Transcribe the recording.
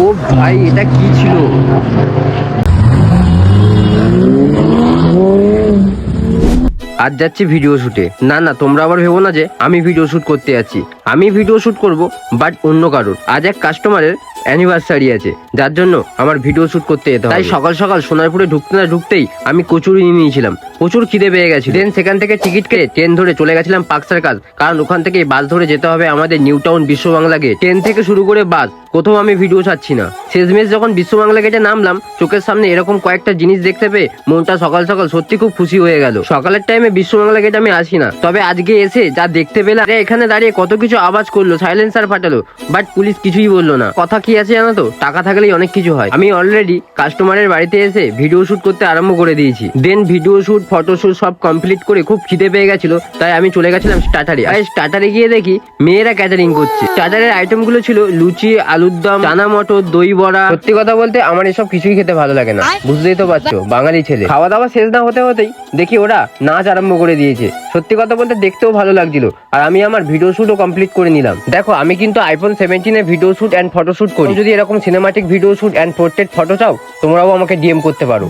ও ভাই, এটা কি ছিল? আজ যাচ্ছি ভিডিও শুটে। না না, তোমরা আবার ভেবো না যে আমি ভিডিও শুট করতে যাচ্ছি। আমি ভিডিও শুট করব, বাট অন্য কারোর। আজ এক কাস্টমারের অ্যানিভার্সারি আছে, যার জন্য আমার ভিডিও শুট করতে যেতে হবে। তাই সকাল সকাল সোনারপুরে ঢুকতে না ঢুকতেই আমি কচুরি নিয়ে নিয়েছিলাম। প্রচুর খিদে পেয়ে গেছে। দেন সেখান থেকে টিকিট কেটে ট্রেন ধরে চলে গেছিলাম পার্ক সার্কাস, কারণ ওখান থেকে বাস ধরে যেতে হবে আমাদের নিউ টাউন বিশ্ব বাংলা গেট। ট্রেন থেকে শুরু করে বাস, কোথাও আমি ভিডিও ছাড়ছি না। শেষমেশ যখন বিশ্ব বাংলা গেটে নামলাম, চোখের সামনে এরকম কয়েকটা জিনিস দেখতে পেয়ে মনটা সকাল সকাল সত্যি খুব খুশি হয়ে গেল। সকালের টাইমে বিশ্ব বাংলা গেটে আমি আসি না, তবে আজকে এসে যা দেখতে পেলাম, এখানে দাঁড়িয়ে কত কিছু আওয়াজ করলো, সাইলেন্সার ফাটালো, বাট পুলিশ কিছুই বললো না। কথা কি আছে জানো তো, টাকা থাকলেই অনেক কিছু হয়। আমি অলরেডি কাস্টমারের বাড়িতে এসে ভিডিও শুট করতে আরম্ভ করে দিয়েছি। দেন ভিডিও শুট, ফটোশুট সব কমপ্লিট করে খুব খিদে পেয়ে গেছিল, তাই আমি চলে গেছিলাম স্টার্টারে। আর স্টার্টারে গিয়ে দেখি মেয়েরা ক্যাটারিং করছে। স্টার্টারের আইটেম গুলো ছিল লুচি, আলুর দম, চানা মটর, দই বড়া। সত্যি কথা বলতে আমার এসব কিছুই খেতে ভালো লাগে না, বুঝতেই তো পারছো, বাঙালি ছেলে। খাওয়া দাওয়া শেষ না হতে হতেই দেখি ওরা নাচ আরম্ভ করে দিয়েছে। সত্যি কথা বলতে দেখতেও ভালো লাগছিল, আর আমি আমার ভিডিও শুটও কমপ্লিট করে নিলাম। দেখো, আমি কিন্তু আইফোন 17 এ video shoot and photo shoot করি। যদি এরকম cinematic video shoot and portrait photo চাও, তোমরাও আমাকে ডিএম করতে পারো।